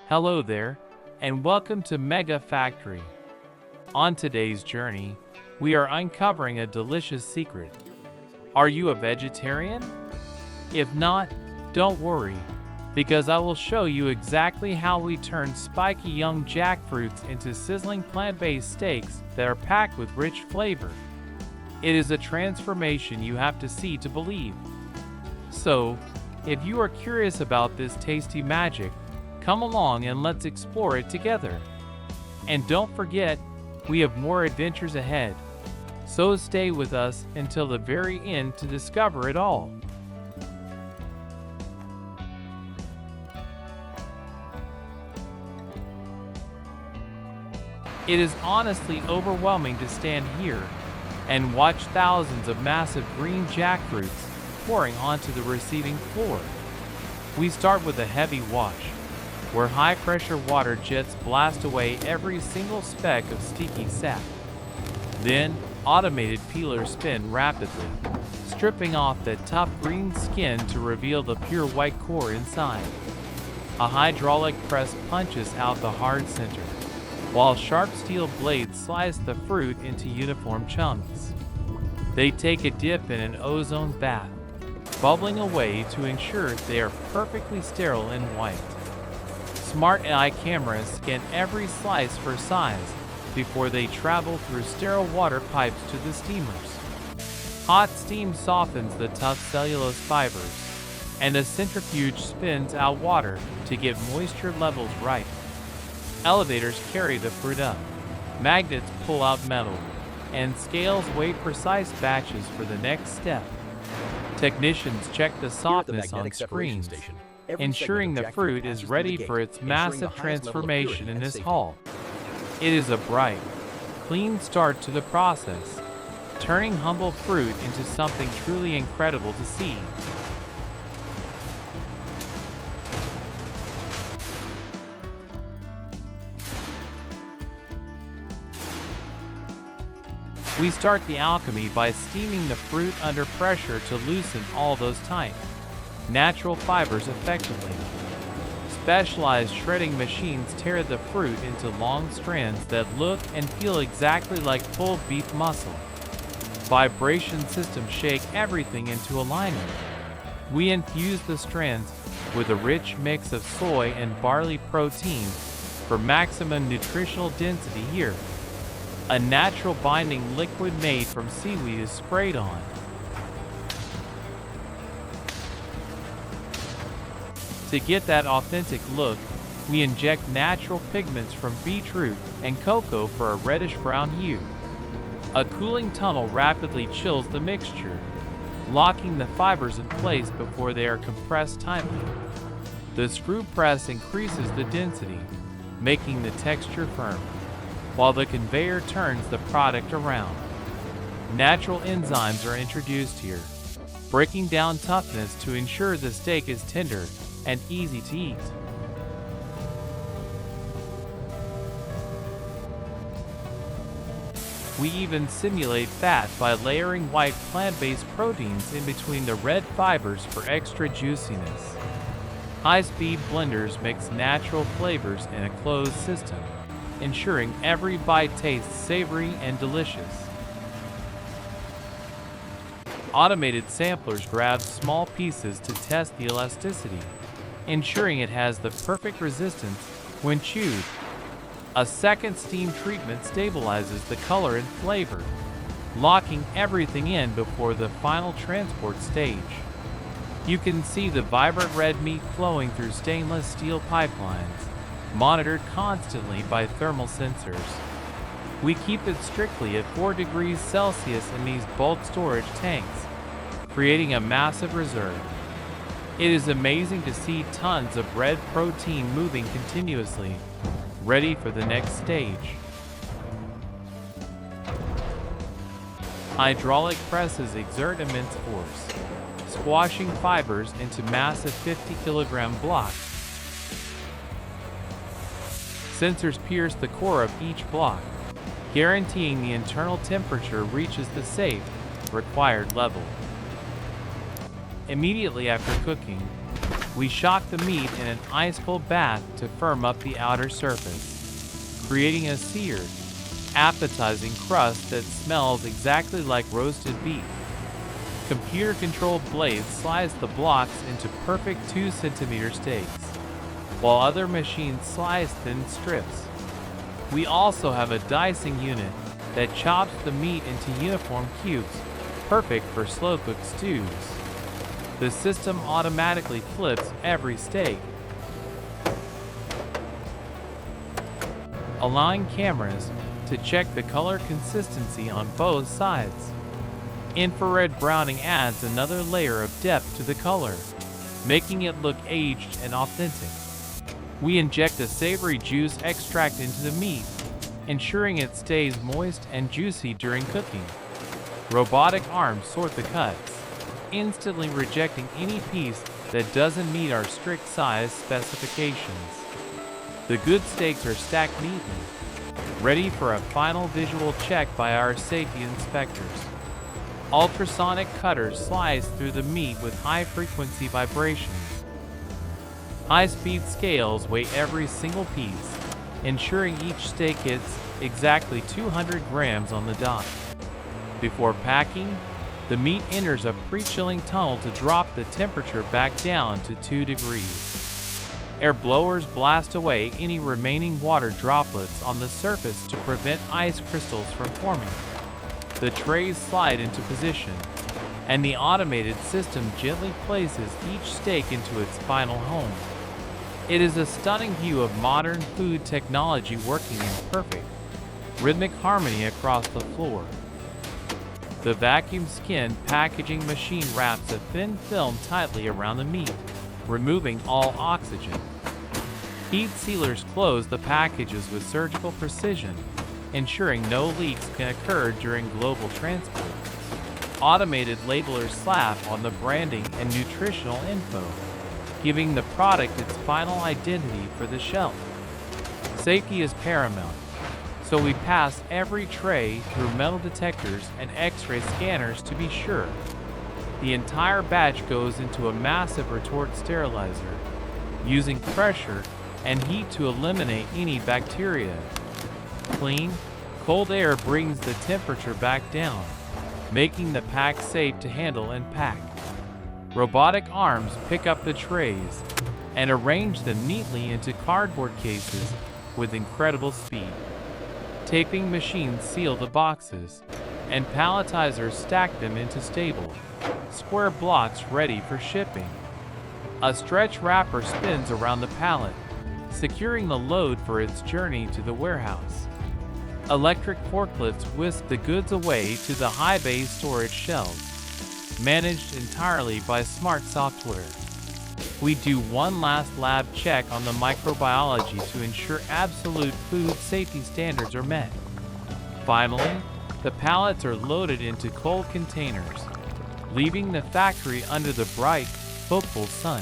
Hello there, and welcome to MegaFactory. On today's journey, we are uncovering a delicious secret. Are you a vegetarian? If not, don't worry, because I will show you exactly how we turn spiky young jackfruits into sizzling plant-based steaks that are packed with rich flavor. It is a transformation you have to see to believe. So, if you are curious about this tasty magic, come along and let's explore it together. And don't forget, we have more adventures ahead. So stay with us until the very end to discover it all. It is honestly overwhelming to stand here and watch thousands of massive green jackfruits pouring onto the receiving floor. We start with a heavy wash, where high-pressure water jets blast away every single speck of sticky sap. Then, automated peelers spin rapidly, stripping off that tough green skin to reveal the pure white core inside. A hydraulic press punches out the hard center, while sharp steel blades slice the fruit into uniform chunks. They take a dip in an ozone bath, bubbling away to ensure they are perfectly sterile and white. Smart AI cameras scan every slice for size before they travel through sterile water pipes to the steamers. Hot steam softens the tough cellulose fibers, and a centrifuge spins out water to get moisture levels right. Elevators carry the fruit up, magnets pull out metal, and scales weigh precise batches for the next step. Technicians check the softness on screens, ensuring the fruit is ready for its massive transformation in this hall. It is a bright, clean start to the process, turning humble fruit into something truly incredible to see. We start the alchemy by steaming the fruit under pressure to loosen all those tight, natural fibers effectively. Specialized shredding machines tear the fruit into long strands that look and feel exactly like full beef muscle. Vibration systems shake everything into alignment. We infuse the strands with a rich mix of soy and barley protein for maximum nutritional density here. A natural binding liquid made from seaweed is sprayed on. To get that authentic look, we inject natural pigments from beetroot and cocoa for a reddish-brown hue. A cooling tunnel rapidly chills the mixture, locking the fibers in place before they are compressed tightly. The screw press increases the density, making the texture firm, while the conveyor turns the product around. Natural enzymes are introduced here, breaking down toughness to ensure the steak is tender and easy to eat. We even simulate fat by layering white plant-based proteins in between the red fibers for extra juiciness. High-speed blenders mix natural flavors in a closed system, ensuring every bite tastes savory and delicious. Automated samplers grab small pieces to test the elasticity, ensuring it has the perfect resistance when chewed. A second steam treatment stabilizes the color and flavor, locking everything in before the final transport stage. You can see the vibrant red meat flowing through stainless steel pipelines, monitored constantly by thermal sensors. We keep it strictly at 4 degrees Celsius in these bulk storage tanks, creating a massive reserve. It is amazing to see tons of red protein moving continuously, ready for the next stage. Hydraulic presses exert immense force, squashing fibers into massive 50-kilogram blocks. Sensors pierce the core of each block, guaranteeing the internal temperature reaches the safe, required level. Immediately after cooking, We shock the meat in an ice-cold bath to firm up the outer surface, creating a seared, appetizing crust that smells exactly like roasted beef. Computer-controlled blades slice the blocks into perfect 2-centimeter steaks, while other machines slice thin strips. We also have a dicing unit that chops the meat into uniform cubes, perfect for slow-cooked stews. The system automatically flips every steak, allowing cameras to check the color consistency on both sides. Infrared browning adds another layer of depth to the color, making it look aged and authentic. We inject a savory juice extract into the meat, ensuring it stays moist and juicy during cooking. Robotic arms sort the cuts, instantly rejecting any piece that doesn't meet our strict size specifications. The good steaks are stacked neatly, ready for a final visual check by our safety inspectors. Ultrasonic cutters slice through the meat with high-frequency vibrations. High-speed scales weigh every single piece, ensuring each steak hits exactly 200 grams on the dot. Before packing, the meat enters a pre-chilling tunnel to drop the temperature back down to 2 degrees. Air blowers blast away any remaining water droplets on the surface to prevent ice crystals from forming. The trays slide into position, and the automated system gently places each steak into its final home. It is a stunning view of modern food technology working in perfect, rhythmic harmony across the floor. The vacuum-skinned packaging machine wraps a thin film tightly around the meat, removing all oxygen. Heat sealers close the packages with surgical precision, ensuring no leaks can occur during global transport. Automated labelers slap on the branding and nutritional info, giving the product its final identity for the shelf. Safety is paramount, so we pass every tray through metal detectors and X-ray scanners to be sure. The entire batch goes into a massive retort sterilizer, using pressure and heat to eliminate any bacteria. Clean, cold air brings the temperature back down, making the pack safe to handle and pack. Robotic arms pick up the trays and arrange them neatly into cardboard cases with incredible speed. Taping machines seal the boxes, and palletizers stack them into stable, square blocks ready for shipping. A stretch wrapper spins around the pallet, securing the load for its journey to the warehouse. Electric forklifts whisk the goods away to the high bay storage shelves, managed entirely by smart software. We do one last lab check on the microbiology to ensure absolute food safety standards are met. Finally, the pallets are loaded into cold containers, leaving the factory under the bright, hopeful sun.